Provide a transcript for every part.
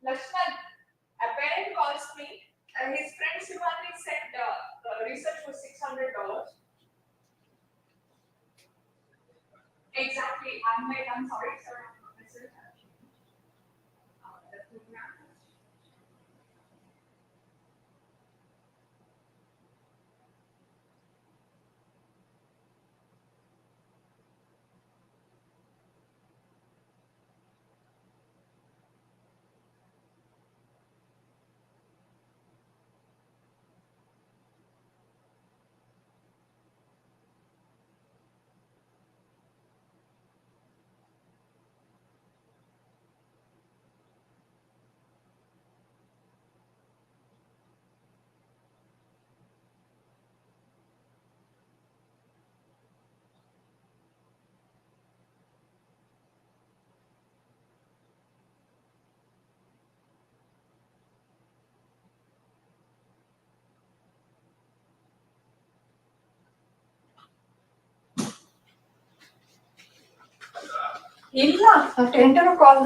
Lakshman, a parent calls me. His friend Shivani said the research was $600. Exactly. I'm sorry, sir. The program. ಇಲ್ಲ ಟೆಂಟರು ಕಾಲ್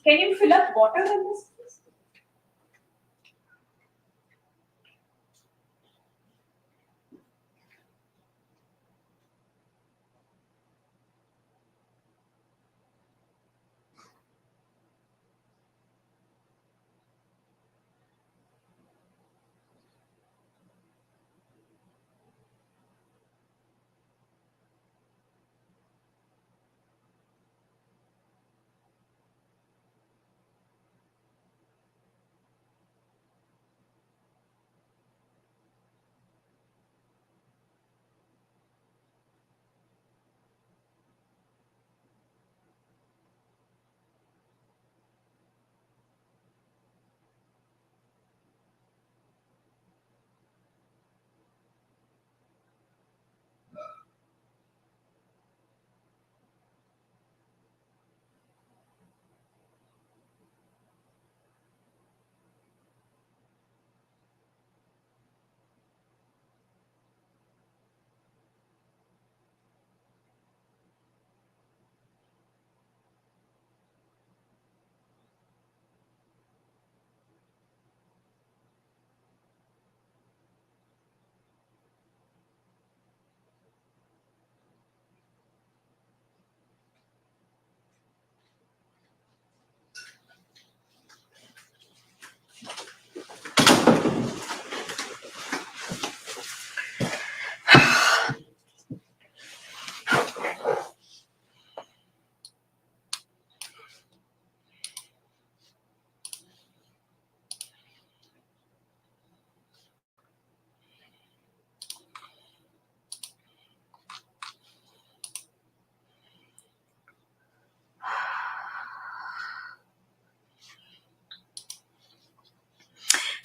Can you fill up water in this?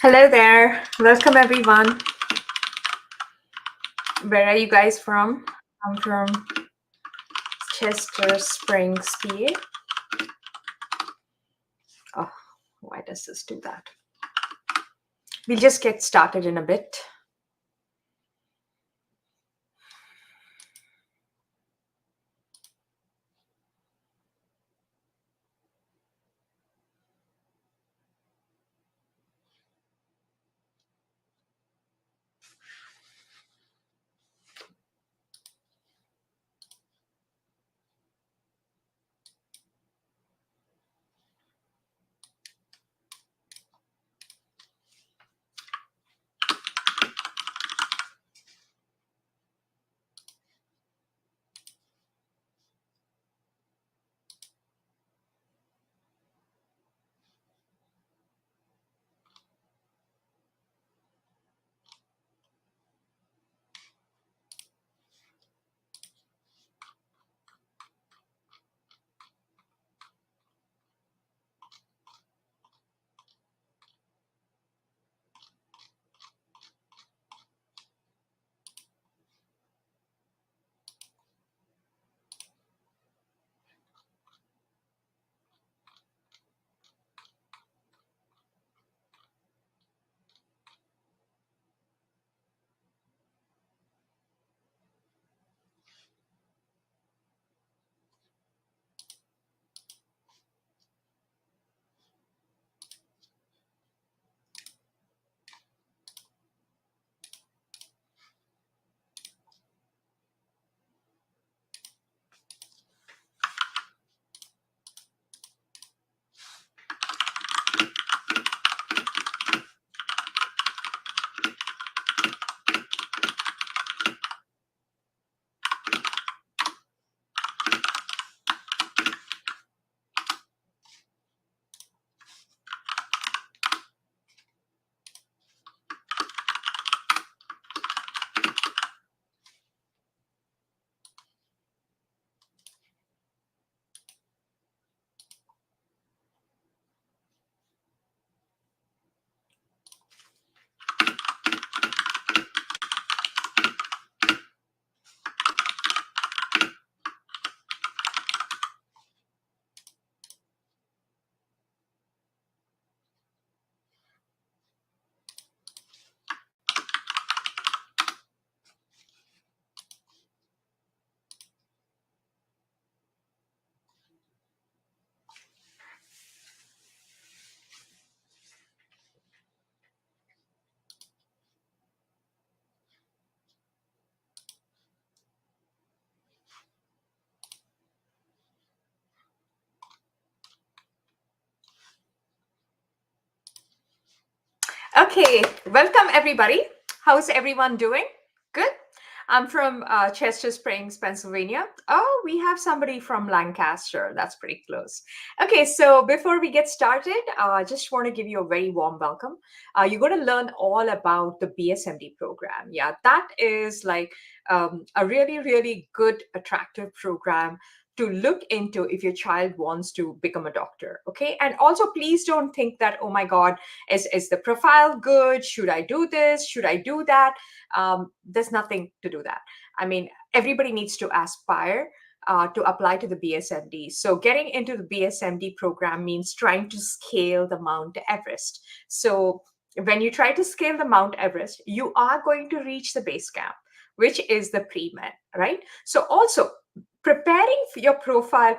Hello there. Welcome everyone. Where are you guys from? I'm from Chester Springs, PA. Oh, why does this do that? We'll just get started in a bit. Okay, welcome everybody. How's everyone doing? Good. I'm from Chester Springs, Pennsylvania. Oh, we have somebody from Lancaster. That's pretty close. Okay, so before we get started, I just want to give you a very warm welcome. You're going to learn all about the BSMD program. Yeah, that is like a really, really good, attractive program to look into if your child wants to become a doctor. Okay, and also please don't think that, oh my God, is the profile good? Should I do this? Should I do that? There's nothing to do that. I mean, everybody needs to aspire to apply to the BSMD. So getting into the BSMD program means trying to scale the Mount Everest. So when you try to scale the Mount Everest, you are going to reach the base camp, which is the pre-med, right? So also preparing for your profile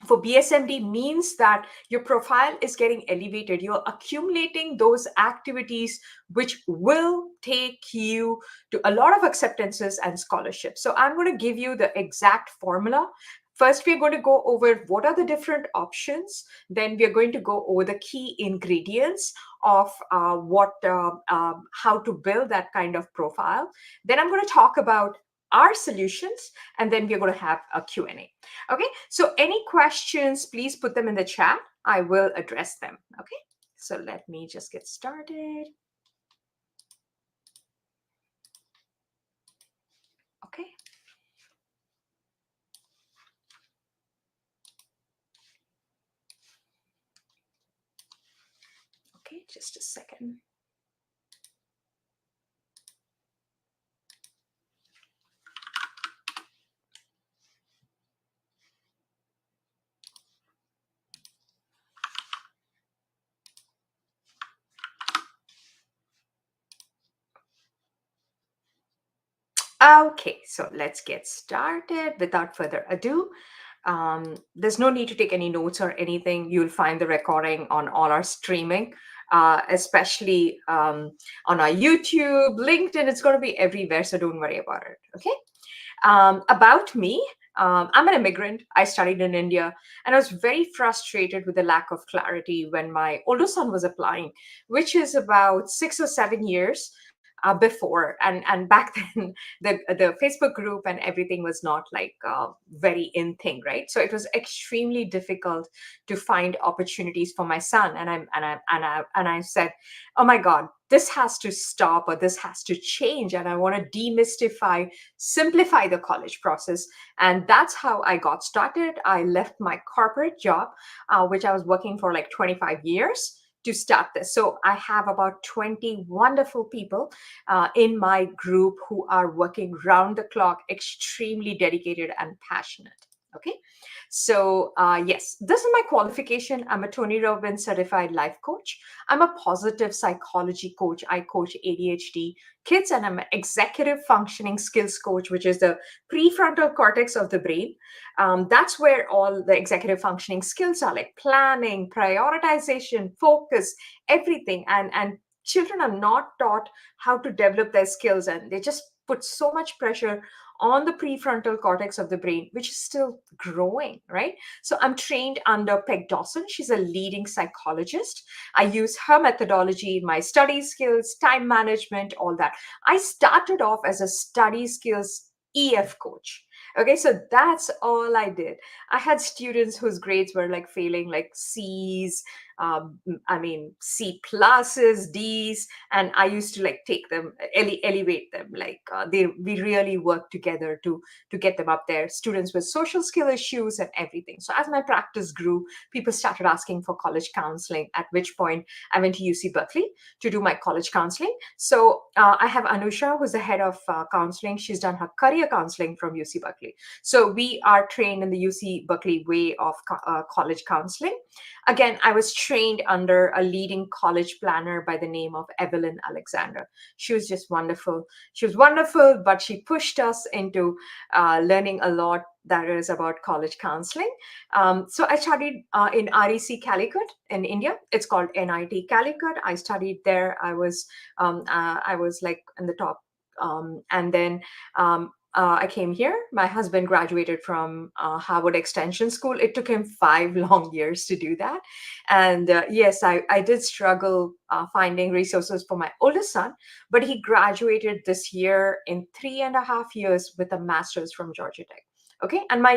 for BSMD means that your profile is getting elevated. You're accumulating those activities which will take you to a lot of acceptances and scholarships. So I'm going to give you the exact formula. First, we're going to go over what are the different options. Then we're going to go over the key ingredients of how to build that kind of profile. Then I'm going to talk about our solutions, and then we're going to have a Q&A. Okay, so any questions, please put them in the chat. I will address them. Okay, so let me just get started. Okay. Okay, just a second. Okay, so let's get started without further ado. There's no need to take any notes or anything. You'll find the recording on all our streaming, especially on our YouTube, LinkedIn. It's going to be everywhere, so don't worry about it. Okay. About me, I'm an immigrant. I studied in India, and I was very frustrated with the lack of clarity when my older son was applying, which is about 6 or 7 years before. And back then, the Facebook group and everything was not like very in thing, right? So it was extremely difficult to find opportunities for my son. And I said, oh my God, this has to stop, or this has to change, and I want to demystify, simplify the college process. And that's how I got started. I left my corporate job, which I was working for like 25 years, to start this. So I have about 20 wonderful people in my group who are working round the clock, extremely dedicated and passionate. Okay. So, yes, this is my qualification. I'm a Tony Robbins certified life coach. I'm a positive psychology coach. I coach ADHD kids, and I'm an executive functioning skills coach, which is the prefrontal cortex of the brain. That's where all the executive functioning skills are, like planning, prioritization, focus, everything. And children are not taught how to develop their skills, and they just put so much pressure on the prefrontal cortex of the brain, which is still growing, right? So I'm trained under Peg Dawson. She's a leading psychologist. I use her methodology in my study skills, time management, all that. I started off as a study skills EF coach. Okay, so that's all I did. I had students whose grades were like failing, like C's, I mean, C pluses, D's, and I used to like take them, elevate them. Like we really worked together to get them up there. Students with social skill issues and everything. So as my practice grew, people started asking for college counseling. At which point, I went to UC Berkeley to do my college counseling. So I have Anusha, who's the head of counseling. She's done her career counseling from UC Berkeley. So we are trained in the UC Berkeley way of college counseling. Again, I was trained under a leading college planner by the name of Evelyn Alexander. She was just wonderful. She was wonderful, but she pushed us into learning a lot that is about college counseling. So I studied in REC Calicut in India. It's called NIT Calicut. I studied there. I was like in the top. And then I came here. My husband graduated from Harvard Extension School. It took him 5 long years to do that. And yes, I did struggle finding resources for my oldest son, but he graduated this year in 3.5 years with a master's from Georgia Tech. Okay, and my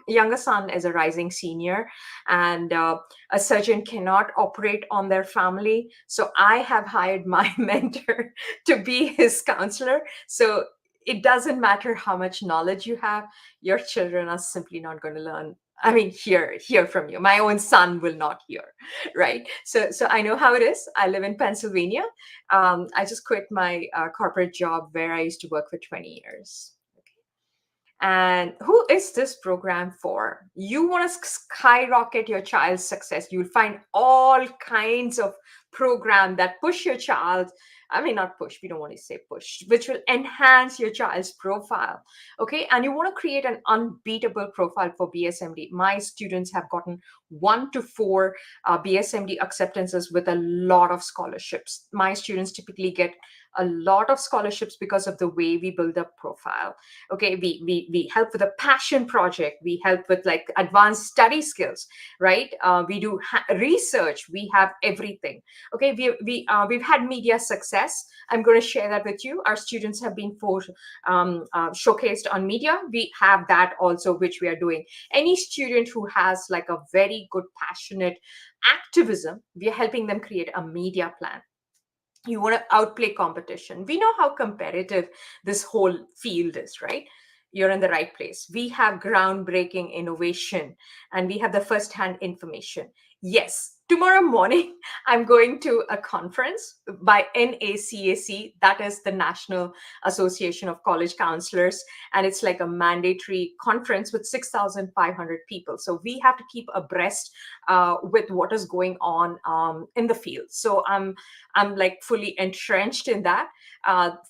younger son is a rising senior, and a surgeon cannot operate on their family. So I have hired my mentor to be his counselor. So it doesn't matter how much knowledge you have, your children are simply not going to learn. I mean, hear from you. My own son will not hear, right? So I know how it is. I live in Pennsylvania. I just quit my corporate job where I used to work for 20 years. And who is this program for? You want to skyrocket your child's success. You'll find all kinds of program that push your child. I mean, not push, we don't want to say push, which will enhance your child's profile. Okay. And you want to create an unbeatable profile for BSMD. My students have gotten 1 to 4 BSMD acceptances with a lot of scholarships. My students typically get a lot of scholarships because of the way we build a profile. Okay, we help with a passion project, we help with like advanced study skills, right? We do research, we have everything. Okay, we've had media success. I'm going to share that with you. Our students have been showcased on media. We have that also, which we are doing. Any student who has like a very good passionate activism, we are helping them create a media plan. You want to outplay competition. We know how competitive this whole field is, right? You're in the right place. We have groundbreaking innovation, and we have the first hand information. Yes, tomorrow morning I'm going to a conference by NACAC, that is the National Association of College Counselors, and it's like a mandatory conference with 6,500 people. So we have to keep abreast with what is going on in the field. So I'm like fully entrenched in that.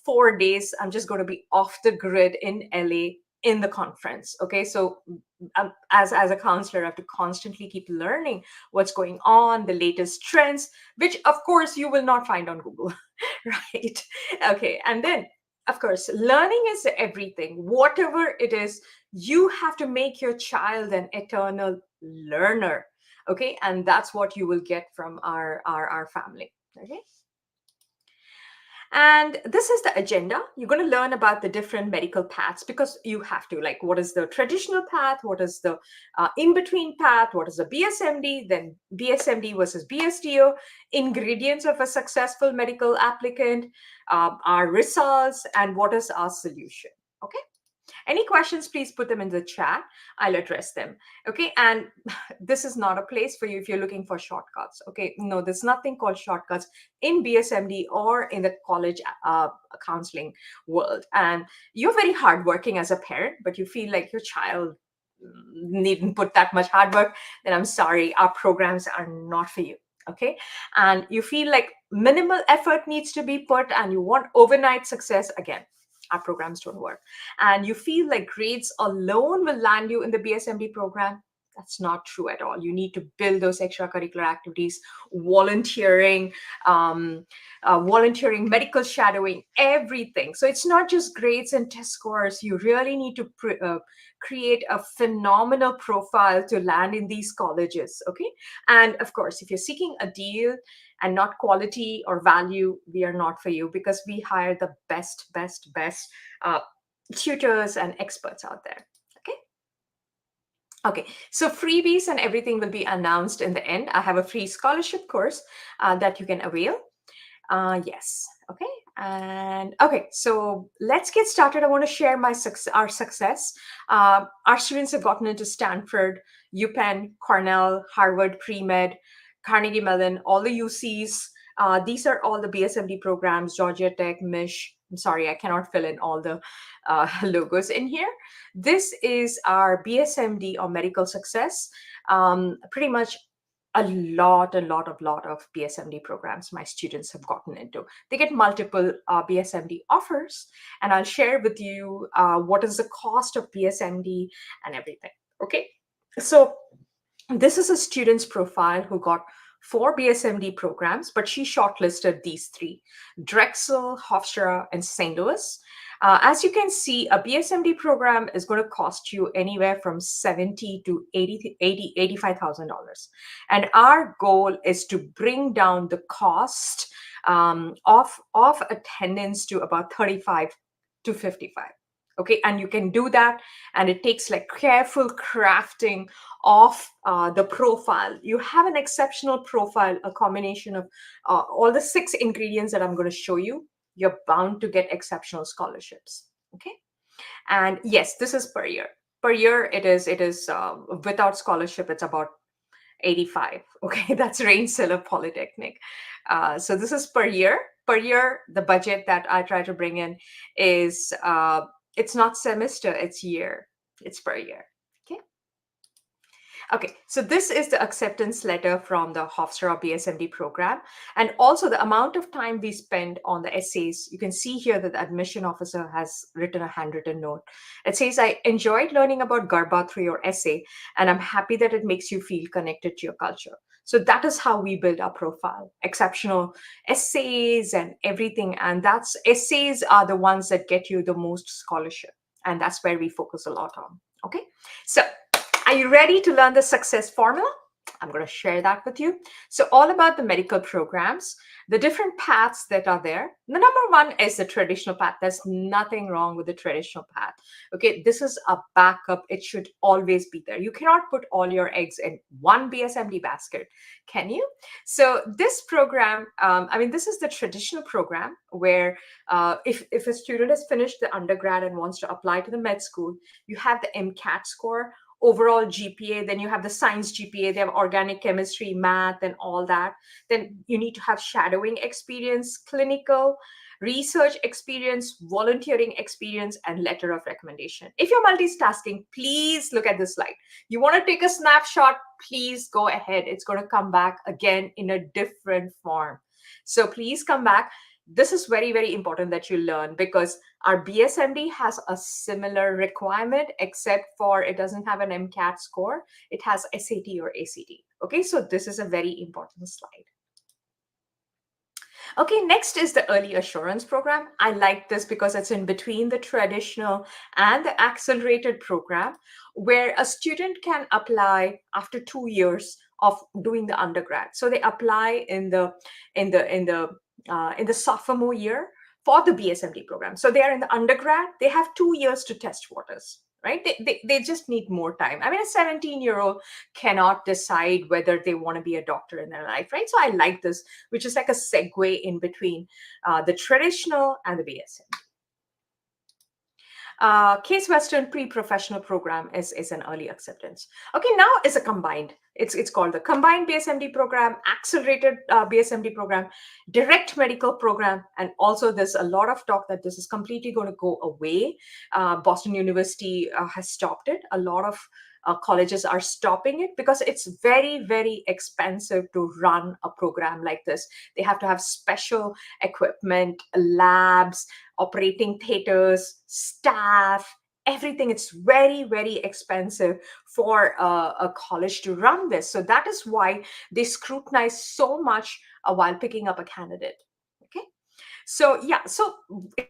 4 days, I'm just going to be off the grid in LA in the conference. Okay, so as a counselor, I have to constantly keep learning what's going on, the latest trends, which of course you will not find on Google, right? Okay, and then of course, learning is everything. Whatever it is, you have to make your child an eternal learner. Okay, and that's what you will get from our family. Okay, and this is the agenda. You're going to learn about the different medical paths, because you have to, like, what is the traditional path, what is the in between path, what is the BSMD, then BSMD versus BSDO, ingredients of a successful medical applicant, our results, and what is our solution. Okay, any questions, please put them in the chat. I'll address them. Okay, and this is not a place for you if you're looking for shortcuts. Okay, no, there's nothing called shortcuts in BSMD or in the college counseling world. And you're very hardworking as a parent, but you feel like your child needn't put that much hard work, then I'm sorry, our programs are not for you. Okay, and you feel like minimal effort needs to be put and you want overnight success, again, our programs don't work. And you feel like grades alone will land you in the BSMD program, that's not true at all. You need to build those extracurricular activities, volunteering, volunteering, medical shadowing, everything. So it's not just grades and test scores. You really need to create a phenomenal profile to land in these colleges. Okay, and of course, if you're seeking a deal and not quality or value, we are not for you, because we hire the best uh, tutors and experts out there. Okay. Okay, so freebies and everything will be announced in the end. I have a free scholarship course that you can avail. Yes. Okay. And okay, so let's get started. I want to share our success. Our students have gotten into Stanford, UPenn, Cornell, Harvard, Pre-Med, Carnegie Mellon, all the UCs. These are all the BSMD programs, Georgia Tech, Mich. I'm sorry, I cannot fill in all the logos in here. This is our BSMD or medical success. Pretty much a lot of BSMD programs my students have gotten into. They get multiple BSMD offers, and I'll share with you what is the cost of BSMD and everything. Okay, so this is a student's profile who got 4 BSMD programs, but she shortlisted these three: Drexel, Hofstra, and St. Louis. As you can see, a BSMD program is going to cost you anywhere from 70 to 85,000 dollars, and our goal is to bring down the cost of attendance to about 35 to 55. Okay, and you can do that, and it takes like careful crafting of the profile. You have an exceptional profile, a combination of all the 6 ingredients that I'm going to show you. You're bound to get exceptional scholarships. Okay, and yes, this is per year. Per year, it is without scholarship, it's about 85. Okay, that's Rainsiller Polytechnic. So this is per year. Per year, the budget that I try to bring in is it's not semester, it's year. It's per year. Okay. Okay, so this is the acceptance letter from the Hofstra BSMD program, and also the amount of time we spend on the essays. You can see here that the admission officer has written a handwritten note. It says, "I enjoyed learning about Garba through your essay, and I'm happy that it makes you feel connected to your culture." So that is how we build our profile. Exceptional essays and everything, and that's essays are the ones that get you the most scholarship, and that's where we focus a lot on. Okay, so are you ready to learn the success formula? I'm going to share that with you. So, all about the medical programs, the different paths that are there. The number one is the traditional path. There's nothing wrong with the traditional path. Okay, this is a backup. It should always be there. You cannot put all your eggs in one BSMD basket, can you? So, this program, this is the traditional program where if a student has finished the undergrad and wants to apply to the med school, you have the MCAT score, overall GPA, then you have the science GPA, they have organic chemistry, math, and all that. Then you need to have shadowing experience, clinical research experience, volunteering experience, and letter of recommendation. If you're multitasking, please look at this slide. You want to take a snapshot, please go ahead. It's going to come back again in a different form. So please come back. This is very, very important that you learn, because our BSMD has a similar requirement, except for it doesn't have an MCAT score. It has SAT or ACT. Okay, so this is a very important slide. Okay, next is the early assurance program. I like this because it's in between the traditional and the accelerated program, where a student can apply after 2 years of doing the undergrad. So they apply in the sophomore year for the BSMD program. So they are in the undergrad, they have 2 years to test waters, right? They just need more time. I mean, a 17-year-old cannot decide whether they want to be a doctor in their life, right? So I like this, which is like a segue in between the traditional and the BSMD. Case Western pre-professional program is an early acceptance. Okay, now is a combined. It's called the combined BSMD program, accelerated BSMD program, direct medical program, and also there's a lot of talk that this is completely going to go away. Boston University has stopped it. A lot of colleges are stopping it because it's very, very expensive to run a program like this. They have to have special equipment, labs, operating theaters, staff, everything. It's very, very expensive for a college to run this. So that is why they scrutinize so much while picking up a candidate. Okay. So yeah, so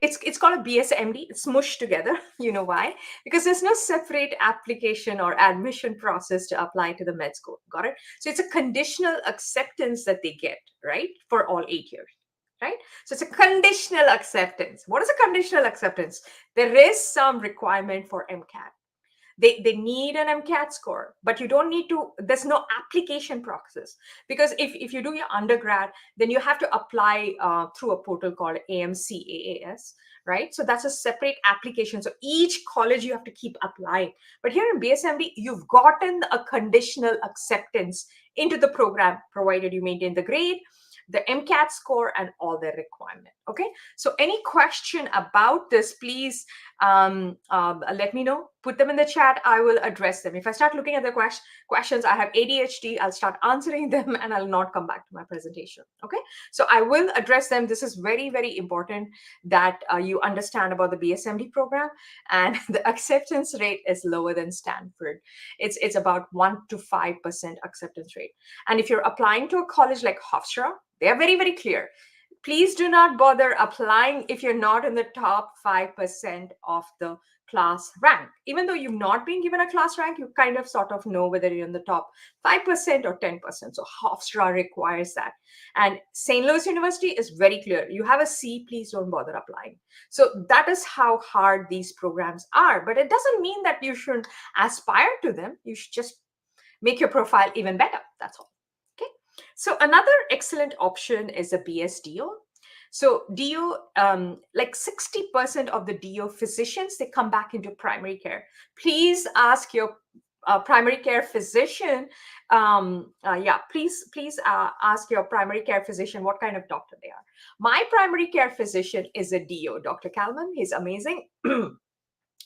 it's called a BSMD. It's smushed together. You know why? Because there's no separate application or admission process to apply to the med school. Got it? So it's a conditional acceptance that they get, right, for all 8 years. Right? So it's a conditional acceptance. What is a conditional acceptance? There is some requirement for MCAT. They need an MCAT score, but you don't need to, there's no application process. Because if you do your undergrad, then you have to apply through a portal called AMCAAS, right? So that's a separate application. So each college you have to keep applying. But here in BSMD, you've gotten a conditional acceptance into the program, provided you maintain the grade, the MCAT score, and all the requirement. Okay. So any question about this, please let me know. put them in the chat. I will address them. If I start looking at the questions, I have ADHD. I'll start answering them and I'll not come back to my presentation. Okay. So I will address them. This is very, very important that you understand about the BSMD program. And the acceptance rate is lower than Stanford. It's about 1 to 5% acceptance rate. And if you're applying to a college like Hofstra, they are very, very clear. Please do not bother applying if you're not in the top 5% of the class rank. Even though you've not been given a class rank, you kind of sort of know whether you're in the top 5% or 10%. So Hofstra requires that. And St. Louis University is very clear. You have a C, please don't bother applying. So that is how hard these programs are. But it doesn't mean that you should aspire to them. You should just make your profile even better. That's all. Okay. So another excellent option is a BSDO. So DO, like 60% of the DO physicians, they come back into primary care. Please ask your primary care physician. Please ask your primary care physician what kind of doctor they are. My primary care physician is a DO, Dr. Kalman. He's amazing.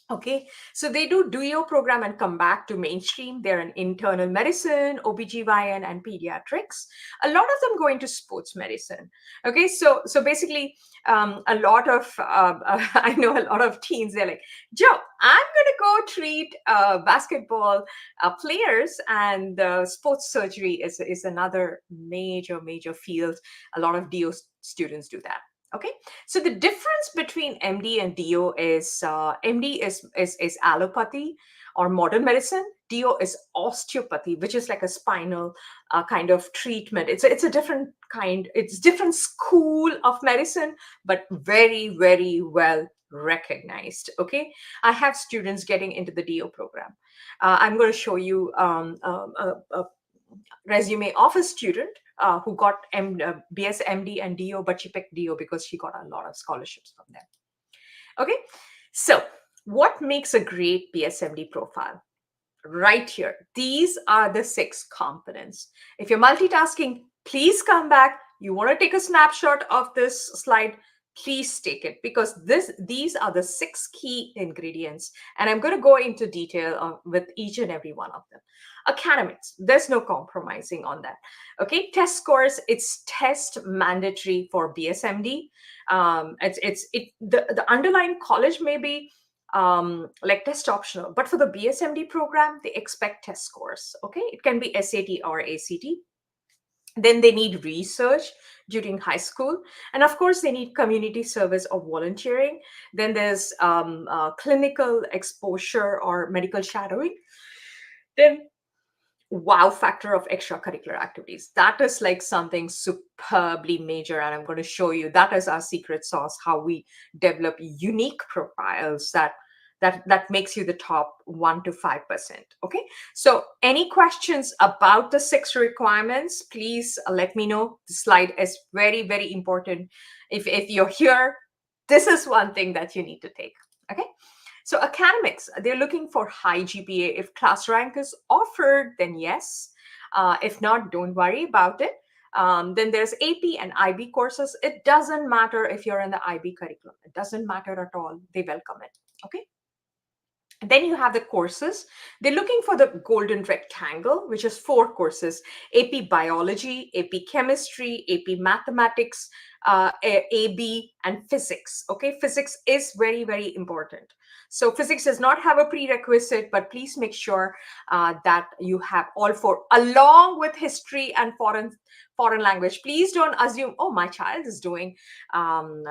Okay, so they do DUO program and come back to mainstream. They're in internal medicine, OBGYN, and pediatrics. A lot of them go into sports medicine. Okay, so basically, a lot of I know a lot of teens. They're like, Joe, I'm gonna go treat basketball players, and sports surgery is another major field. A lot of DO students do that. Okay, so the difference between MD and DO is MD is allopathy or modern medicine. DO is osteopathy, which is like a spinal kind of treatment. It's a different kind. It's different school of medicine, but very well recognized. Okay, I have students getting into the DO program. I'm going to show you a resume of a student who got BS, MD, and DO, but she picked DO because she got a lot of scholarships from them. Okay, so what makes a great BSMD profile? Right here, these are the 6 components. If you're multitasking, please come back. You want to take a snapshot of this slide, please take it, because these are the 6 key ingredients, and I'm going to go into detail with each and every one of them. Academics, there's no compromising on that. Okay, test scores, it's test mandatory for BSMD. The underlying college may be like test optional, but for the BSMD program, they expect test scores. Okay, it can be SAT or ACT. Then they need research during high school. And of course, they need community service or volunteering. Then there's clinical exposure or medical shadowing. Then wow factor of extracurricular activities. That is like something superbly major. And I'm going to show you that is our secret sauce, how we develop unique profiles that makes you the top 1 to 5%. Okay, so any questions about the 6 requirements, please let me know. The slide is very important. If you're here, this is one thing that you need to take. Okay, so academics, they're looking for high GPA. If class rank is offered, then yes. If not, don't worry about it. Then there's AP and IB courses. It doesn't matter if you're in the IB curriculum. It doesn't matter at all. They welcome it. Okay. And then you have the courses. They're looking for the golden rectangle, which is 4 courses: AP Biology, AP Chemistry, AP Mathematics, AB, and Physics. Okay, Physics is very important. So physics does not have a prerequisite, but please make sure that you have all 4, along with history and foreign language. Please don't assume, oh, my child is doing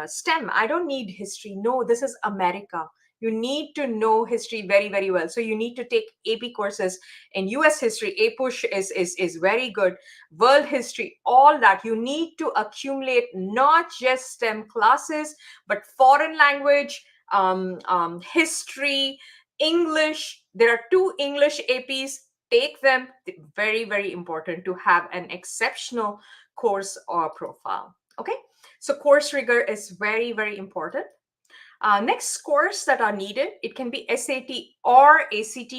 STEM. I don't need history. No, this is America. You need to know history very well. So you need to take AP courses in US history. APUSH is very good. World history, all that. You need to accumulate not just STEM classes, but foreign language, history, English. There are 2 English APs. Take them. Very important to have an exceptional course or profile. Okay, so course rigor is very important. Next scores that are needed, it can be SAT or ACT,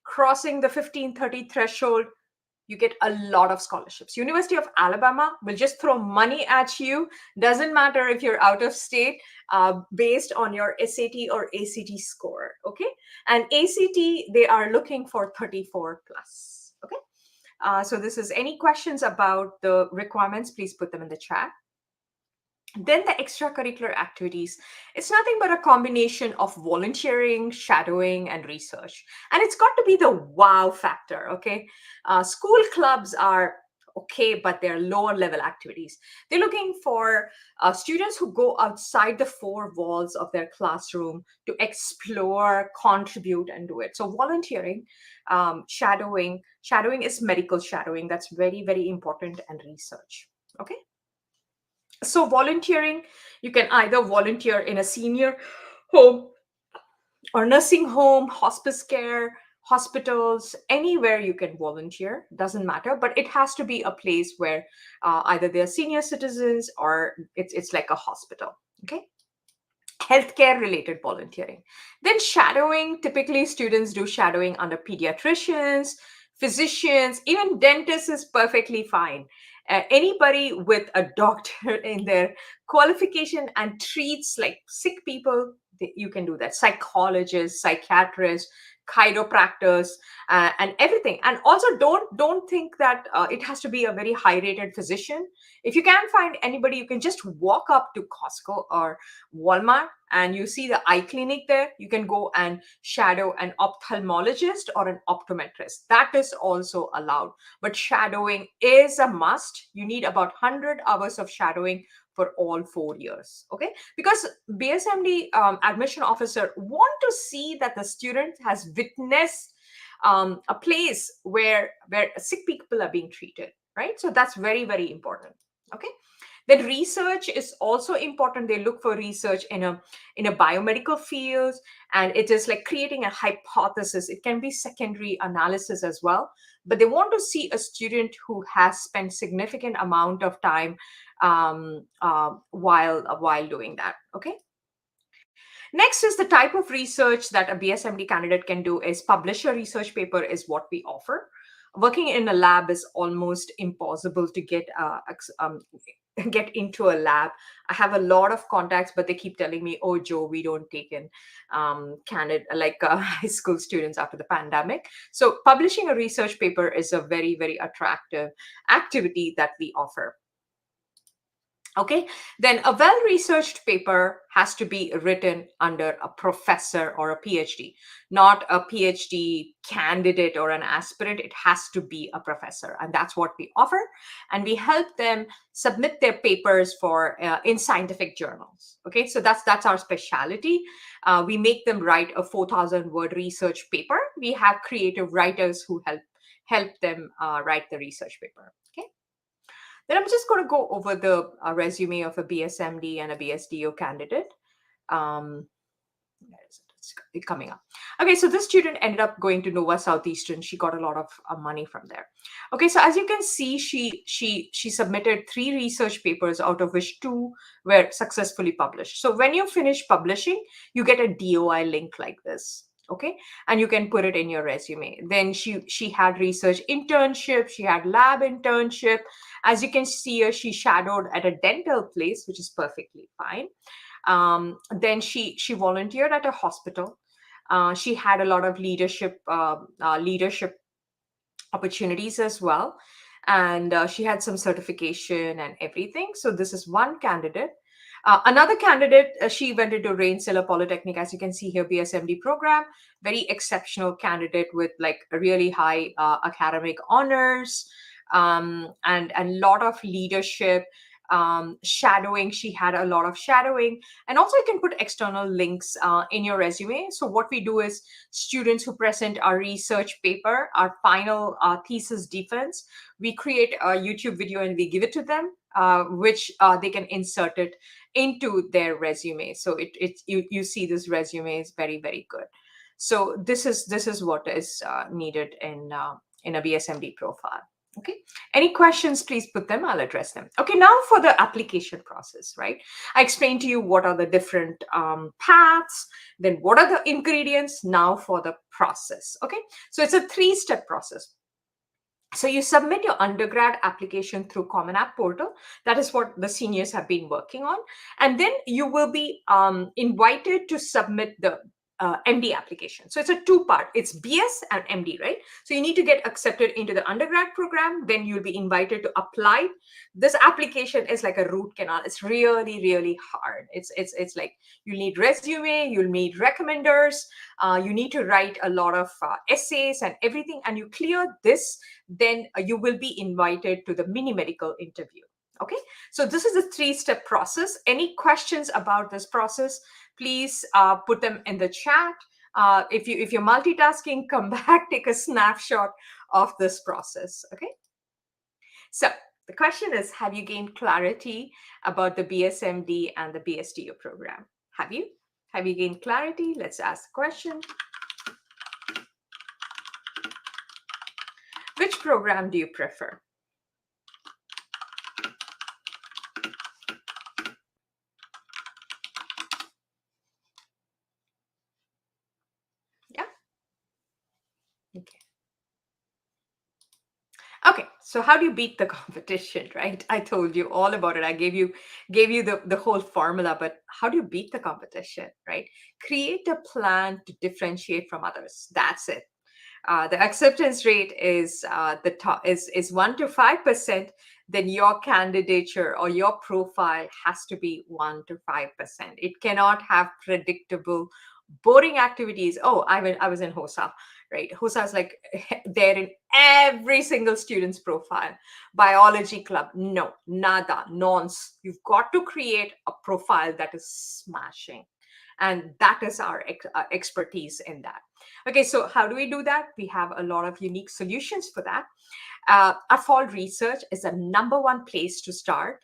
crossing the 1530 threshold. you get a lot of scholarships. University of Alabama will just throw money at you. Doesn't matter if you're out of state, based on your SAT or ACT score. Okay, and ACT, they are looking for 34 plus. Okay, so this is any questions about the requirements, please put them in the chat. Then the extracurricular activities, it's nothing but a combination of volunteering, shadowing, and research. And it's got to be the wow factor, okay? School clubs are okay, but they're lower level activities. They're looking for students who go outside the four walls of their classroom to explore, contribute, and do it. So volunteering, shadowing is medical shadowing. That's very, very important, and research. Okay. So volunteering, you can either volunteer in a senior home or nursing home, hospice care, hospitals, anywhere you can volunteer, doesn't matter, but it has to be a place where either they're senior citizens or it's like a hospital. Okay, healthcare related volunteering. Then shadowing, typically students do shadowing under pediatricians, physicians, even dentists is perfectly fine. Anybody with a doctor in their qualification and treats like sick people, you can do that. Psychologists, psychiatrists, chiropractors, and everything. And also don't think that it has to be a very high rated physician. If you can't find anybody, you can just walk up to Costco or Walmart and you see the eye clinic there, you can go and shadow an ophthalmologist or an optometrist. That is also allowed. But shadowing is a must. You need about 100 hours of shadowing for all 4 years. Okay, because BSMD admission officer want to see that the student has witnessed a place where sick people are being treated, right? So that's very, very important. Okay, then research is also important. They look for research in a biomedical field, and it is like creating a hypothesis. It can be secondary analysis as well, but they want to see a student who has spent significant amount of time while doing that. Okay, next is the type of research that a BSMD candidate can do is publish a research paper is what we offer. Working in a lab is almost impossible to get into a lab. I have a lot of contacts, but they keep telling me, "Oh, Joe, we don't take in candidate like high school students after the pandemic." So publishing a research paper is a very, very attractive activity that we offer. Okay, then a well researched paper has to be written under a professor or a PhD, not a PhD candidate or an aspirant. It has to be a professor, and that's what we offer. And we help them submit their papers for in scientific journals. Okay, so that's our specialty. We make them write a 4,000 word research paper. We have creative writers who help them write the research paper. Okay. Then I'm just going to go over the resume of a BSMD and a BSDO candidate. Um, where is it? It's coming up. Okay, so this student ended up going to Nova Southeastern. She got a lot of money from there. Okay, so as you can see, she submitted 3 research papers, out of which 2 were successfully published. So when you finish publishing, you get a DOI link like this. Okay, and you can put it in your resume. Then she had research internship, she had lab internship. As you can see here, she shadowed at a dental place, which is perfectly fine. Then she volunteered at a hospital. She had a lot of leadership opportunities as well, and she had some certification and everything. So this is one candidate. Another candidate, she went into Rensselaer Polytechnic, as you can see here, BSMD program. Very exceptional candidate with like a really high academic honors, and a lot of leadership, shadowing. She had a lot of shadowing, and also you can put external links in your resume. So what we do is students who present our research paper, our final thesis defense, we create a YouTube video and we give it to them, which they can insert it into their resume. So you see this resume is very, very good. So this is what is needed in a BSMD profile. Okay, any questions, please put them, I'll address them. Okay, now for the application process, right? I explained to you what are the different paths, then what are the ingredients. Now for the process. Okay, so it's a 3-step process. So you submit your undergrad application through Common App portal. That is what the seniors have been working on. And then you will be invited to submit the MD application. So it's a two-part. It's BS and MD, right? So you need to get accepted into the undergrad program. Then you'll be invited to apply. This application is like a root canal. It's really, really hard. It's like you need resume, you'll need recommenders, you need to write a lot of essays and everything. And you clear this, then you will be invited to the mini medical interview. Okay, so this is a three-step process. Any questions about this process, please put them in the chat. If you're multitasking, come back, take a snapshot of this process. Okay, so the question is, have you gained clarity about the BSMD and the BSTU program? Have you gained clarity? Let's ask the question. Which program do you prefer? Yeah. Okay. Okay, so how do you beat the competition, right? I told you all about it. I gave you the whole formula, but how do you beat the competition, right? Create a plan to differentiate from others. That's it. The acceptance rate is the top is 1 to 5%. Then your candidature or your profile has to be 1 to 5%. It cannot have predictable, boring activities. Oh, I was in HOSA, right? HOSA is like there in every single student's profile. Biology club, no, nada, nonce. You've got to create a profile that is smashing, and that is our expertise in that. Okay, so how do we do that? We have a lot of unique solutions for that. Our fall research is the number one place to start.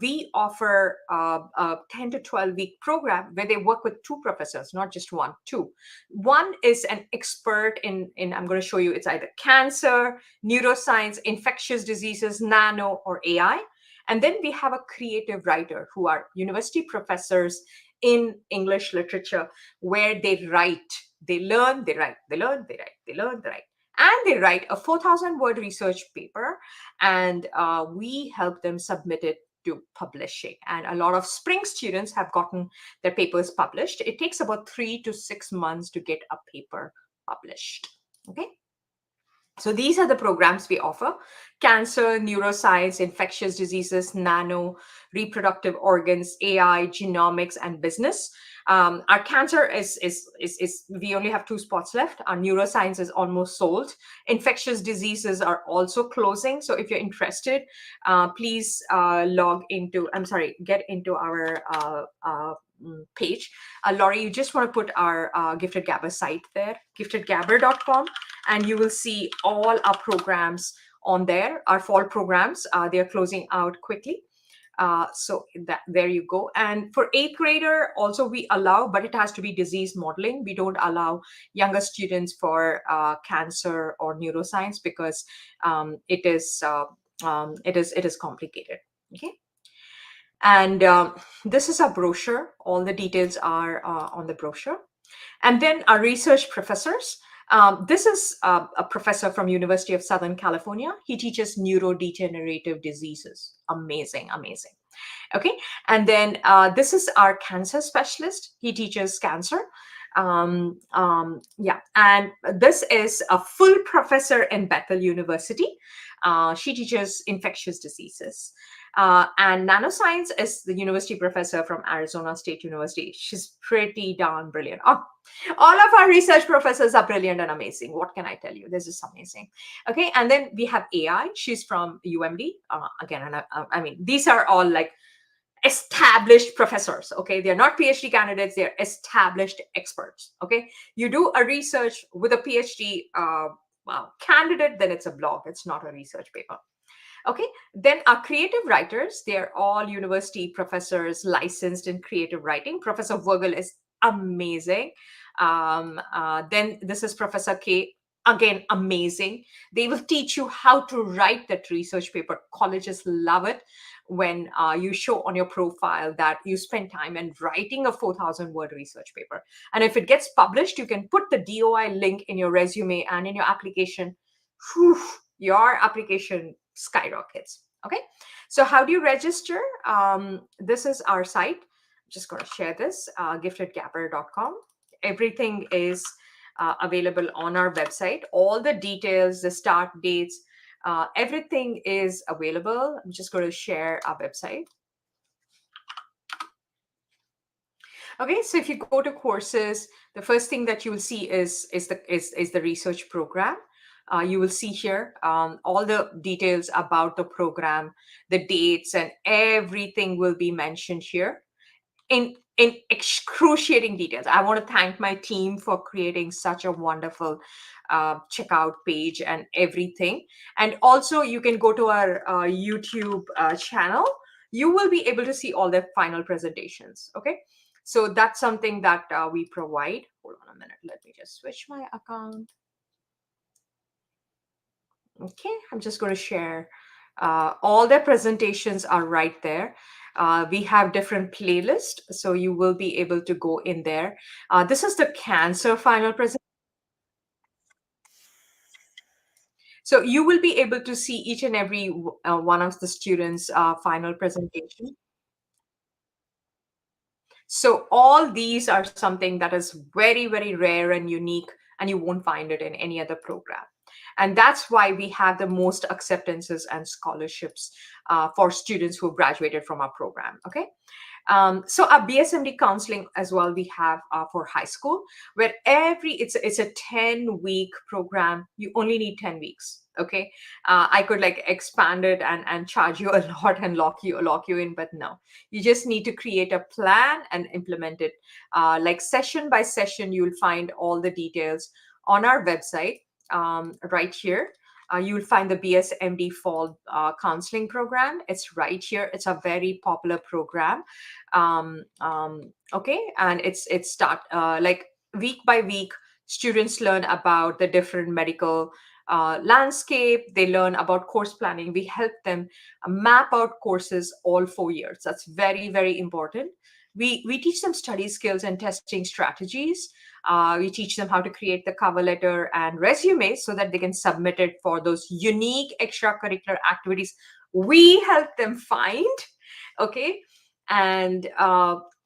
We offer a 10 to 12 week program where they work with two professors, not just one, two. One is an expert in I'm going to show you, it's either cancer, neuroscience, infectious diseases, nano, or AI. And then we have a creative writer who are university professors in English literature, where they write, they learn, they write, they learn, they write, they learn, they write. And they write a 4,000 word research paper, and we help them submit it to publishing. And a lot of spring students have gotten their papers published. It takes about 3 to 6 months to get a paper published. Okay. So these are the programs we offer: cancer, neuroscience, infectious diseases, nano, reproductive organs, AI, genomics, and business. Our cancer is we only have 2 spots left. Our neuroscience is almost sold. Infectious diseases are also closing. So if you're interested, please get into our page. Laurie, you just want to put our Gifted Gabber site there, giftedgabber.com, and you will see all our programs on there. Our fall programs, they are closing out quickly. So there you go. And for 8th grader, also we allow, but it has to be disease modeling. We don't allow younger students for cancer or neuroscience because it is complicated. Okay. And this is a brochure. All the details are on the brochure. And then our research professors. This is a professor from University of Southern California. He teaches neurodegenerative diseases. Amazing, amazing. Okay, and then this is our cancer specialist. He teaches cancer. Yeah, and this is a full professor in Bethel University. She teaches infectious diseases. And nanoscience is the university professor from Arizona State University. She's pretty darn brilliant. Oh, all of our research professors are brilliant and amazing. What can I tell you? This is amazing. Okay, and then we have AI. She's from UMD. Again, and I mean, these are all like established professors. Okay, they're not PhD candidates, they're established experts. Okay, you do a research with a PhD candidate, then it's a blog, it's not a research paper. Okay, then our creative writers, they're all university professors licensed in creative writing. Professor Vogel is amazing. Then this is Professor K, again amazing. They will teach you how to write that research paper. Colleges love it when you show on your profile that you spend time in writing a 4,000 word research paper. And if it gets published, you can put the DOI link in your resume and in your application. Whew, your application skyrockets. Okay, so how do you register? This is our site. I'm just going to share this, giftedgapper.com. Everything is available on our website. All the details, the start dates, everything is available. I'm just going to share our website. Okay, so if you go to courses, the first thing that you will see is the research program. You will see here all the details about the program, the dates, and everything will be mentioned here in excruciating details. I want to thank my team for creating such a wonderful checkout page and everything. And also, you can go to our YouTube channel. You will be able to see all the final presentations. Okay, so that's something that we provide. Hold on a minute. Let me just switch my account. Okay, I'm just going to share. All the presentations are right there. We have different playlists, so you will be able to go in there. This is the cancer final presentation. So you will be able to see each and every one of the students' final presentation. So all these are something that is very, very rare and unique, and you won't find it in any other program. And that's why we have the most acceptances and scholarships for students who graduated from our program. Okay. So our BSMD counseling as well we have for high school, where it's a 10-week program. You only need 10 weeks. Okay, I could like expand it and charge you a lot and lock you in, but no, you just need to create a plan and implement it. Like session by session, you'll find all the details on our website right here. You will find the BSMD Fall Counseling Program. It's right here. It's a very popular program. Okay, and it's start like week by week. Students learn about the different medical landscape. They learn about course planning. We help them map out courses all 4 years. That's very, very important. We teach them study skills and testing strategies. We teach them how to create the cover letter and resume so that they can submit it for those unique extracurricular activities we help them find. Okay, and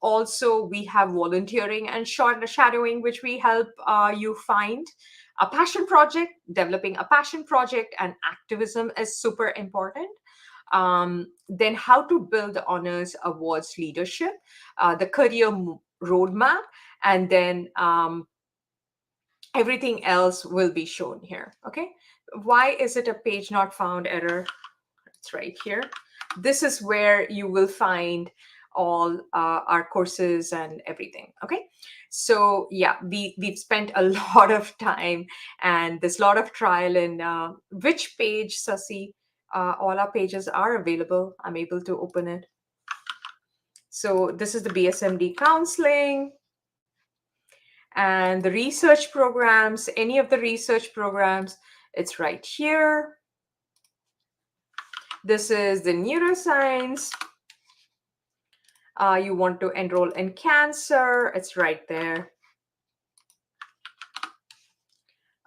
also we have volunteering and short shadowing, which we help you find. A passion project, developing a passion project and activism is super important. Then how to build the honors awards leadership, the career roadmap, and then everything else will be shown here. Okay, why is it a page not found error? It's right here. This is where you will find all our courses and everything. Okay, so yeah, we've spent a lot of time and there's a lot of trial in which page, Sasi? All our pages are available. I'm able to open it. So this is the BSMD counseling and the research programs. Any of the research programs, it's right here. This is the neuroscience. You want to enroll in cancer, it's right there.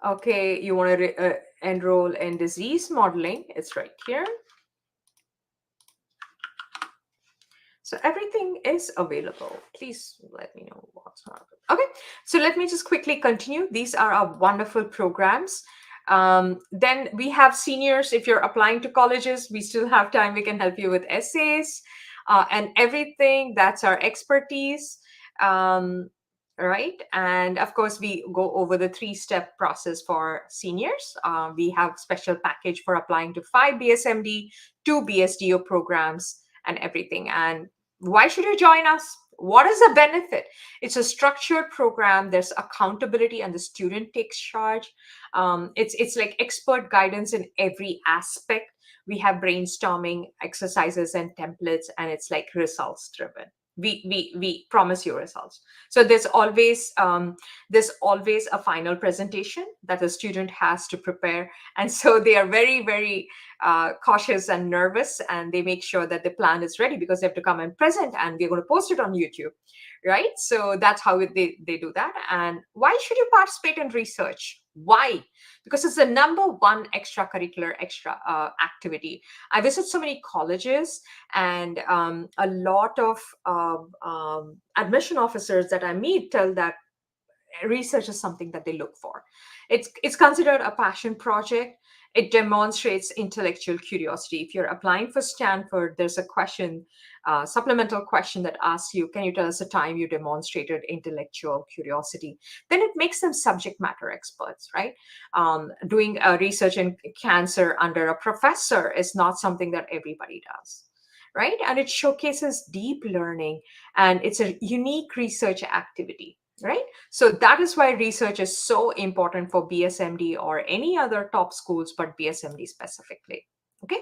Okay, you want to enroll in disease modeling, it's right here. So everything is available. Please let me know what's not. Okay, so let me just quickly continue. These are our wonderful programs. Then we have seniors. If you're applying to colleges, we still have time. We can help you with essays and everything. That's our expertise. Right. And of course, we go over the 3-step process for seniors. We have special package for applying to 5 BSMD, 2 BSDO programs and everything. And why should you join us? What is the benefit? It's a structured program. There's accountability and the student takes charge. It's like expert guidance in every aspect. We have brainstorming exercises and templates, and it's like results driven. We promise you results. So there's always a final presentation that the student has to prepare, and so they are very, very cautious and nervous, and they make sure that the plan is ready because they have to come and present, and we're going to post it on YouTube, right? So that's how they do that. And why should you participate in research? Why? Because it's the number one extracurricular extra activity. I visit so many colleges, and a lot of admission officers that I meet tell that research is something that they look for. It's considered a passion project. It demonstrates intellectual curiosity. If you're applying for Stanford, there's a question, supplemental question that asks you, can you tell us a time you demonstrated intellectual curiosity? Then it makes them subject matter experts, right? Doing research in cancer under a professor is not something that everybody does, right? And it showcases deep learning, and it's a unique research activity, right? So that is why research is so important for BSMD or any other top schools, but BSMD specifically. Okay.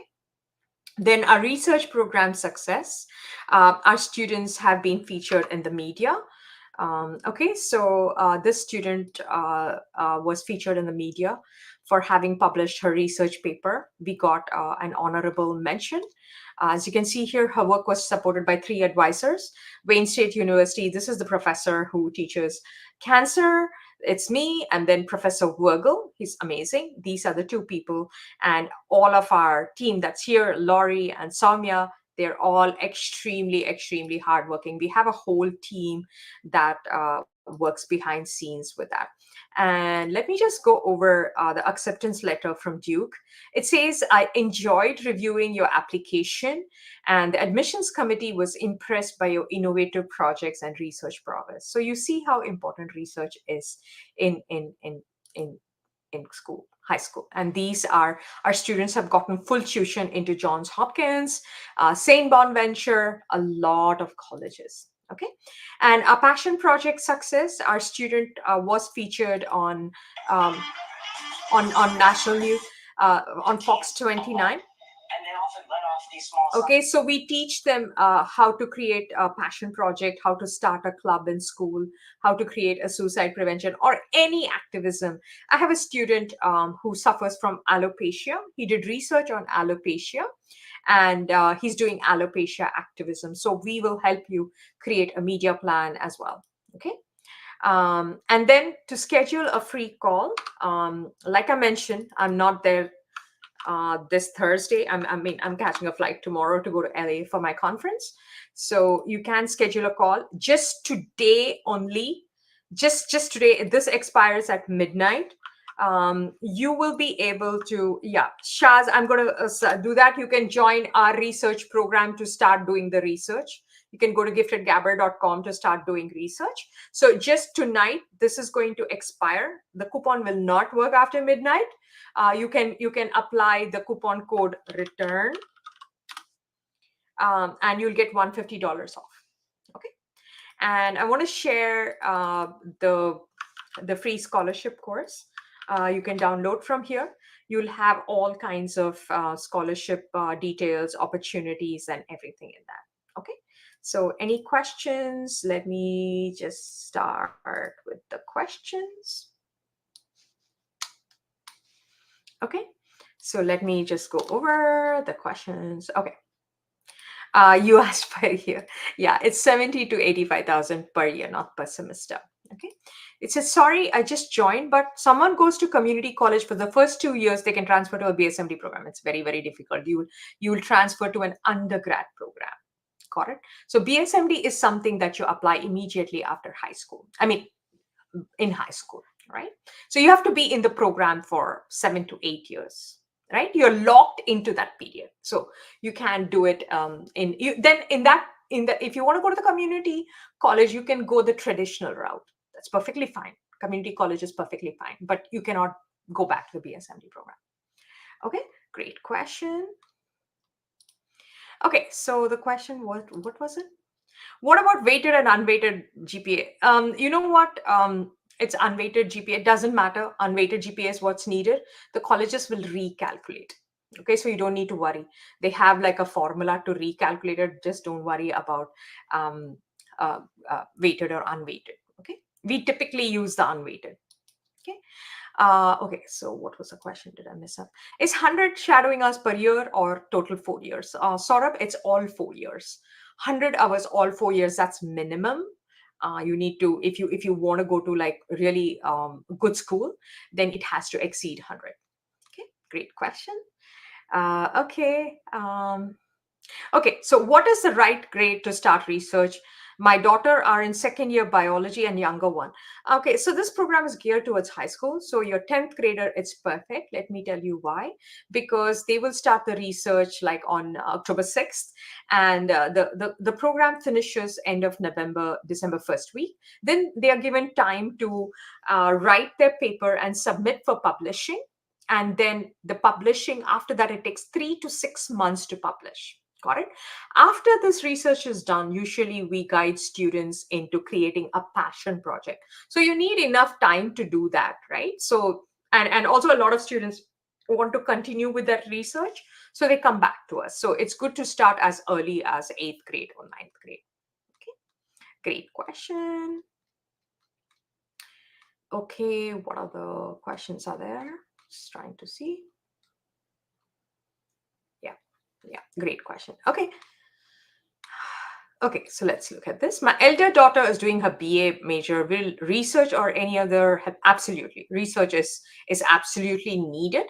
Then our research program success. Our students have been featured in the media. Okay, so this student was featured in the media for having published her research paper. We got an honorable mention. As you can see here, her work was supported by 3 advisors. Wayne State University, this is the professor who teaches cancer. It's me, and then Professor Virgil. He's amazing. These are the 2 people. And all of our team that's here, Laurie and Soumya, they're all extremely, extremely hardworking. We have a whole team that works behind scenes with that. And let me just go over the acceptance letter from Duke. It says, I enjoyed reviewing your application, and the admissions committee was impressed by your innovative projects and research progress. So you see how important research is in in in in in school, high school. And these are our students have gotten full tuition into Johns Hopkins, St. Bonaventure, a lot of colleges. Okay, and our passion project success, our student was featured um, on national news, on Fox 29. Okay, so we teach them how to create a passion project, how to start a club in school, how to create a suicide prevention or any activism. I have a student who suffers from alopecia. He did research on alopecia, and he's doing alopecia activism. So we will help you create a media plan as well. Okay. And then to schedule a free call, like I mentioned, I'm not there this Thursday. I'm catching a flight tomorrow to go to LA for my conference. So you can schedule a call just today only. Just today. This expires at midnight. You will be able to, yeah, Shaz, I'm going to do that. You can join our research program to start doing the research. You can go to giftedgabber.com to start doing research. So just tonight, this is going to expire. The coupon will not work after midnight. You can apply the coupon code return, and you'll get $150 off. Okay, and I want to share the free scholarship course. You can download from here. You'll have all kinds of scholarship details, opportunities, and everything in that. Okay. So, any questions? Let me just start with the questions. Okay, so let me just go over the questions. Okay. You asked per year. Yeah, it's 70 to 85,000 per year, not per semester. Okay. It says, sorry, I just joined, but someone goes to community college for the first 2 years, they can transfer to a BSMD program. It's very, very difficult. You will transfer to an undergrad program. Got it? So BSMD is something that you apply immediately after high school. I mean, in high school, right? So you have to be in the program for 7 to 8 years, right? You're locked into that period. So you can do it if you want to go to the community college, you can go the traditional route. That's perfectly fine. Community college is perfectly fine, but you cannot go back to the BSMD program. Okay, great question. Okay, so the question, what was it? What about weighted and unweighted GPA? You know what? It's unweighted GPA. It doesn't matter. Unweighted GPA is what's needed. The colleges will recalculate. Okay, so you don't need to worry. They have like a formula to recalculate it. Just don't worry about um, weighted or unweighted. Okay, we typically use the unweighted. Okay. Okay, so what was the question? Did I miss up? Is 100 shadowing us per year or total 4 years? Saurabh, it's all 4 years. 100 hours, all 4 years, that's minimum. You need to, if you want to go to like really good school, then it has to exceed 100. Okay, great question. Okay. Okay, so what is the right grade to start research? My daughter are in second year biology and younger one. Okay, so this program is geared towards high school. So your 10th grader, it's perfect. Let me tell you why. Because they will start the research like on October 6th, and the program finishes end of November, December first week. Then they are given time to write their paper and submit for publishing. And then the publishing, after that, it takes 3 to 6 months to publish. Got it? After this research is done, usually we guide students into creating a passion project. So you need enough time to do that, right? So, and also a lot of students want to continue with that research. So they come back to us. So it's good to start as early as eighth grade or ninth grade. Okay, great question. Okay, what other questions are there? Just trying to see. Yeah, yeah, great question. Okay. Okay, so let's look at this. My elder daughter is doing her BA major. Will research or any other absolutely research is absolutely needed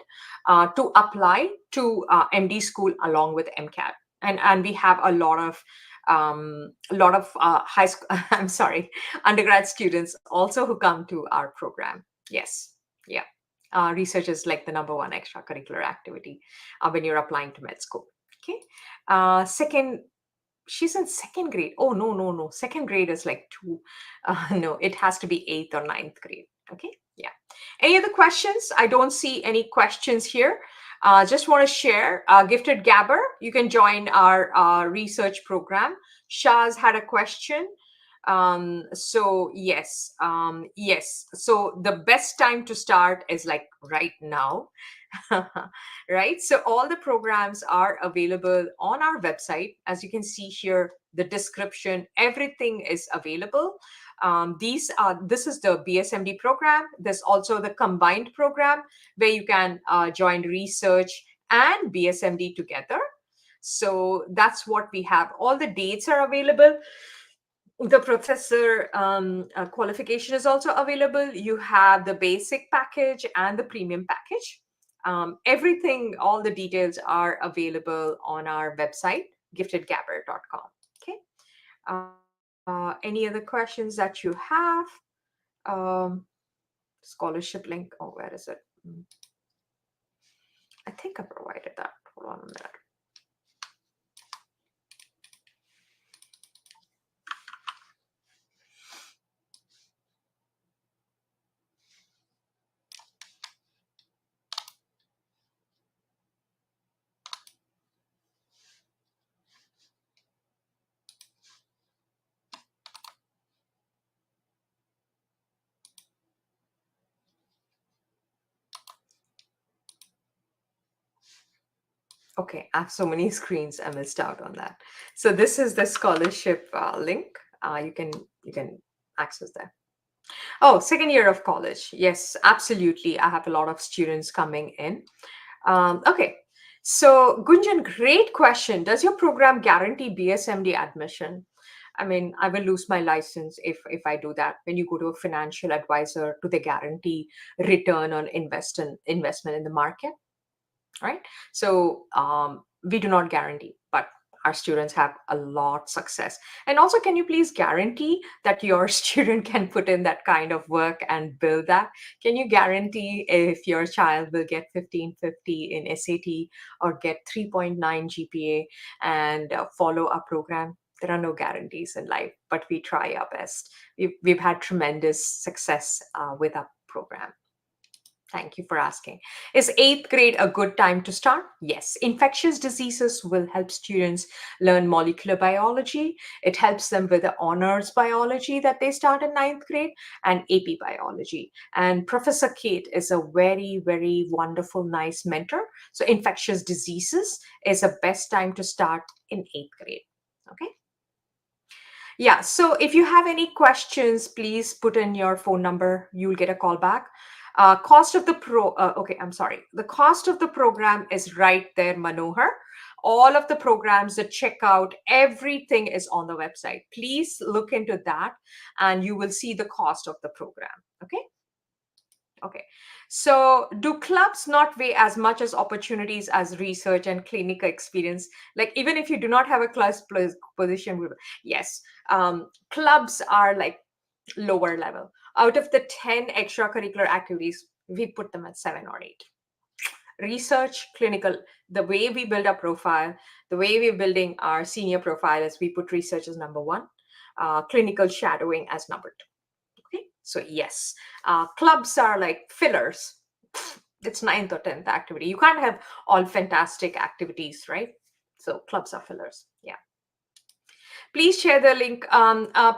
to apply to MD school along with MCAT, and we have a lot of high school. I'm sorry, undergrad students also who come to our program. Yes, yeah. Research is like the number one extracurricular activity when you're applying to med school. Okay. Second, she's in second grade. Oh, no, no, no. Second grade is like two. No, it has to be eighth or ninth grade. Okay. Yeah. Any other questions? I don't see any questions here. Just want to share. Gifted Gabber, you can join our research program. Shaz had a question. So yes, yes. So the best time to start is like right now. Right? So all the programs are available on our website. As you can see here, the description, everything is available. This is the BSMD program. There's also the combined program where you can join research and BSMD together. So that's what we have. All the dates are available. The professor qualification is also available. You have the basic package and the premium package. Everything, all the details are available on our website, giftedgabber.com. Okay. Any other questions that you have? Um, Scholarship link. Oh, where is it? I think I provided that. Hold on a minute. Okay, I have so many screens. I missed out on that. So this is the scholarship link. You can access that. Oh, second year of college. Yes, absolutely. I have a lot of students coming in. Okay, so Gunjan, great question. Does your program guarantee BSMD admission? I mean, I will lose my license if I do that. When you go to a financial advisor, do they guarantee return on investment in the market? Right? So we do not guarantee, but our students have a lot success. And also, can you please guarantee that your student can put in that kind of work and build that? Can you guarantee if your child will get 1550 in SAT or get 3.9 GPA and follow a program? There are no guarantees in life, but we try our best. We've had tremendous success with our program. Thank you for asking. Is eighth grade a good time to start? Yes. Infectious diseases will help students learn molecular biology. It helps them with the honors biology that they start in ninth grade and AP biology. And Professor Kate is a very, very wonderful, nice mentor. So, infectious diseases is the best time to start in eighth grade. Okay. Yeah. So, if you have any questions, please put in your phone number. You'll get a call back. Cost of the okay, I'm sorry. The cost of the program is right there, Manohar. All of the programs, the checkout, everything is on the website. Please look into that and you will see the cost of the program. Okay. Okay. So, do clubs not weigh as much as opportunities as research and clinical experience? Like, even if you do not have a class position, yes, clubs are like lower level. Out of the 10 extracurricular activities, we put them at 7 or 8. Research, clinical, the way we build our profile, the way we're building our senior profile is we put research as number one, clinical shadowing as number two. Okay, so yes, clubs are like fillers. It's ninth or 10th activity. You can't have all fantastic activities, right? So clubs are fillers. Yeah. Please share the link.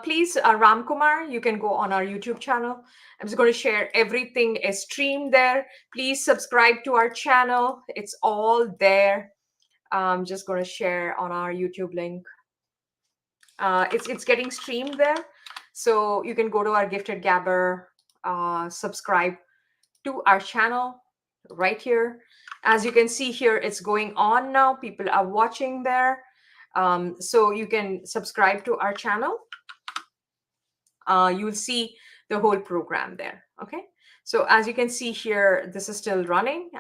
Please, Ram Kumar, you can go on our YouTube channel. I'm just going to share everything is streamed there. Please subscribe to our channel. It's all there. I'm just going to share on our YouTube link. It's getting streamed there, so you can go to our Gifted Gabber, subscribe to our channel right here. As you can see here, it's going on now. People are watching there. So you can subscribe to our channel. You will see the whole program there. Okay. So as you can see here, this is still running.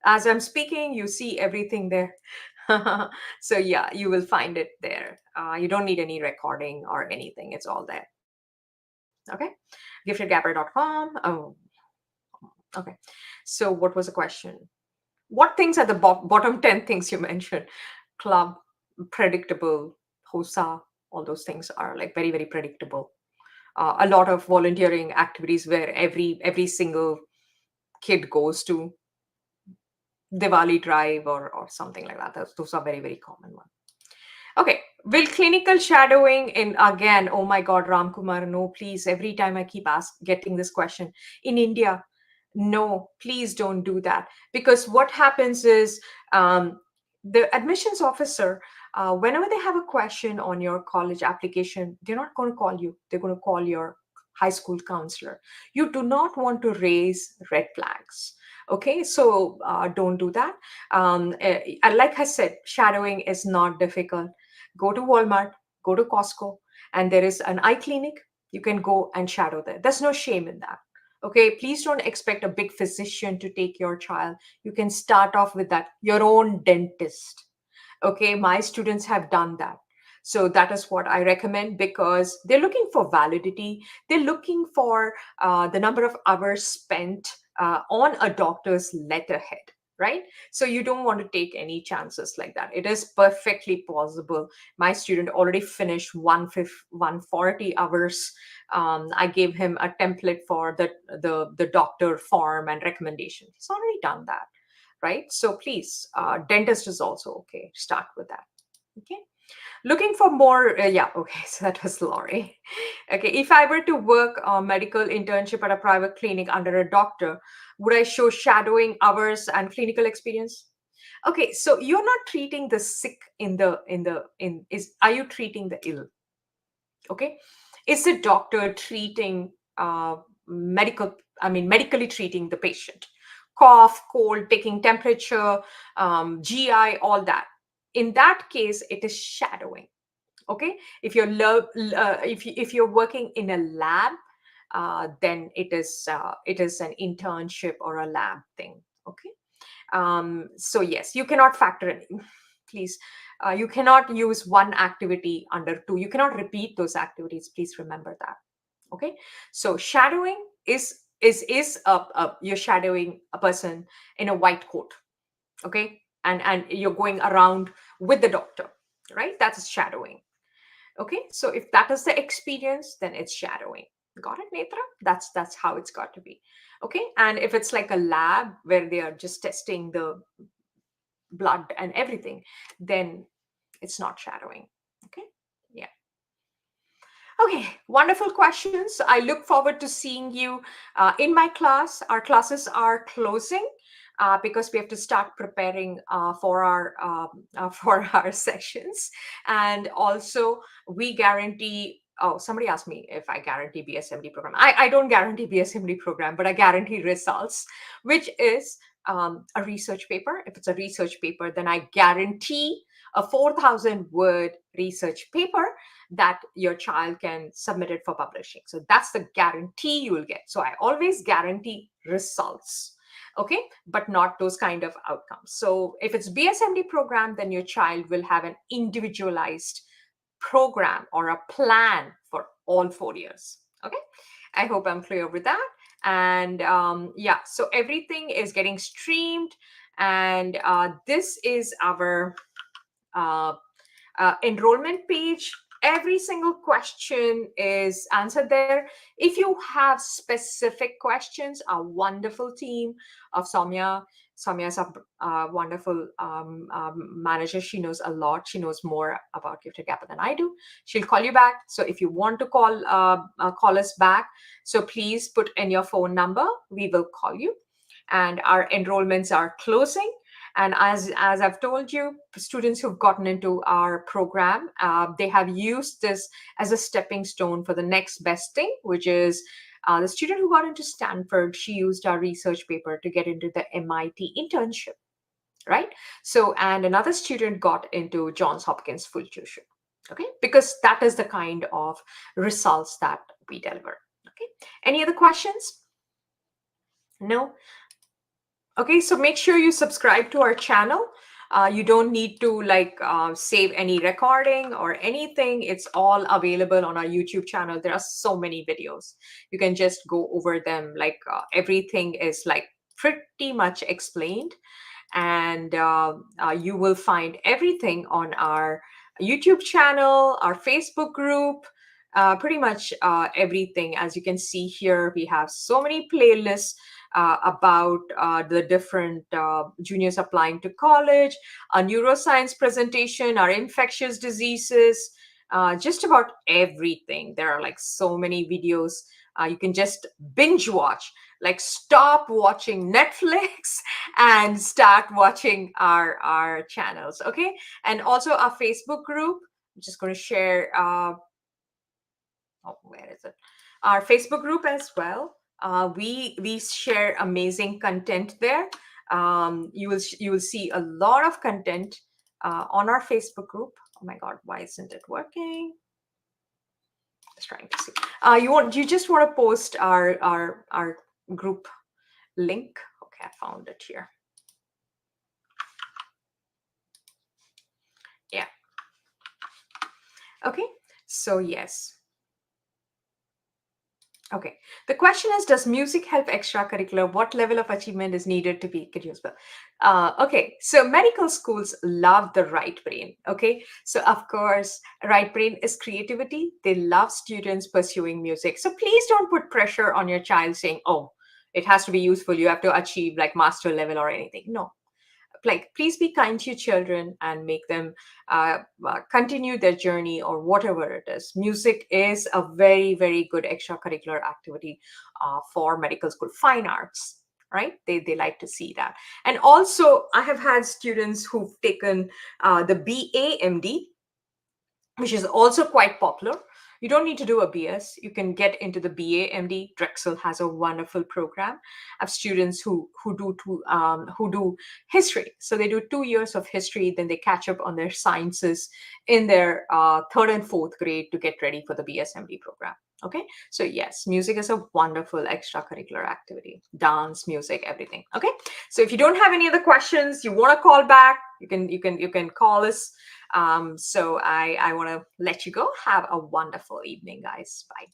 As I'm speaking, you see everything there. So yeah, you will find it there. You don't need any recording or anything. It's all there. Okay. Giftedgapper.com. Oh, okay. So what was the question? What things are the bottom 10 things you mentioned? Club, predictable, HOSA, all those things are like very, very predictable. A lot of volunteering activities where every single kid goes to, Diwali drive or something like that. Those are very, very common ones. Okay. Will clinical shadowing in again? Oh my God, Ram Kumar, no, please. Every time I keep getting this question in India, no, please don't do that. Because what happens is the admissions officer, whenever they have a question on your college application, they're not going to call you. They're going to call your high school counselor. You do not want to raise red flags. Okay, so don't do that. Like I said, shadowing is not difficult. Go to Walmart, go to Costco, and there is an eye clinic. You can go and shadow there. There's no shame in that. Okay, please don't expect a big physician to take your child. You can start off with that, your own dentist. Okay, my students have done that. So that is what I recommend, because they're looking for validity. They're looking for the number of hours spent on a doctor's letterhead, right? So you don't want to take any chances like that. It is perfectly possible. My student already finished 140 hours. I gave him a template for the doctor form and recommendation. He's already done that, right? So please, dentist is also okay. Start with that. Okay. Looking for more, yeah, okay, so that was Laurie. Okay, if I were to work a medical internship at a private clinic under a doctor, would I show shadowing hours and clinical experience? Okay, so you're not treating the sick in is are you treating the ill? Okay, is the doctor treating medical? I mean, medically treating the patient, cough, cold, taking temperature, GI, all that. In that case, it is shadowing. Okay, if you're if you're working in a lab, then it is an internship or a lab thing. Okay, so yes, you cannot factor in. Please, you cannot use one activity under two. You cannot repeat those activities. Please remember that. Okay, so shadowing is you're shadowing a person in a white coat. Okay, and you're going around with the doctor, right? That's shadowing. Okay, so if that is the experience, then it's shadowing. Got it, Netra? That's how it's got to be. Okay, and if it's like a lab where they are just testing the blood and everything, then it's not shadowing. Okay, yeah. Okay, wonderful questions. I look forward to seeing you in my class. Our classes are closing because we have to start preparing for our for our sessions, and also we guarantee Oh, somebody asked me if I guarantee BSMD program. I don't guarantee BSMD program, but I guarantee results, which is a research paper. If it's a research paper, then I guarantee a 4,000 word research paper that your child can submit it for publishing. So that's the guarantee you will get. So I always guarantee results. Okay, but not those kind of outcomes. So if it's BSMD program, then your child will have an individualized program or a plan for all 4 years. Okay, I hope I'm clear with that. And yeah, so everything is getting streamed, and this is our uh, enrollment page. Every single question is answered there. If you have specific questions, our wonderful team of Soumya is a wonderful manager. She knows a lot. She knows more about Gifted Gapper than I do. She'll call you back. So if you want to call us back, so please put in your phone number. We will call you. And our enrollments are closing. And as I've told you, students who've gotten into our program, they have used this as a stepping stone for the next best thing, which is the student who got into Stanford. She used our research paper to get into the MIT internship, right? So, and another student got into Johns Hopkins full tuition, okay? Because that is the kind of results that we deliver, okay? Any other questions? No? Okay, so make sure you subscribe to our channel. You don't need to save any recording or anything. It's all available on our YouTube channel. There are so many videos. You can just go over them. Everything is like pretty much explained, and you will find everything on our YouTube channel, our Facebook group, pretty much everything. As you can see here, we have so many playlists about the different juniors applying to college, our neuroscience presentation, our infectious diseases, just about everything. There are like so many videos. You can just binge watch, like stop watching Netflix and start watching our channels. Okay, and also our Facebook group. I'm just going to share. Oh, where is it? Our Facebook group as well. We share amazing content there. You will see a lot of content on our Facebook group. Oh my God, why isn't it working? Just trying to see. You just want to post our group link. Okay, I found it here. Yeah. Okay. So yes. Okay. The question is, does music help extracurricular? What level of achievement is needed to be useful? Okay. So medical schools love the right brain. Okay. So of course, right brain is creativity. They love students pursuing music. So please don't put pressure on your child saying, oh, it has to be useful. You have to achieve like master level or anything. No, like please be kind to your children and make them continue their journey or whatever it is. Music is a very, very good extracurricular activity for medical school. Fine arts, right? They like to see that. And also I have had students who've taken the BAMD, which is also quite popular. You don't need to do a BS. You can get into the BAMD. Drexel has a wonderful program of students who do history. So they do 2 years of history, then they catch up on their sciences in their third and fourth grade to get ready for the BSMD program. Okay, so yes, music is a wonderful extracurricular activity. Dance, music, everything. Okay, so if you don't have any other questions, you want to call back, you can call us. So I want to let you go. Have a wonderful evening, guys. Bye.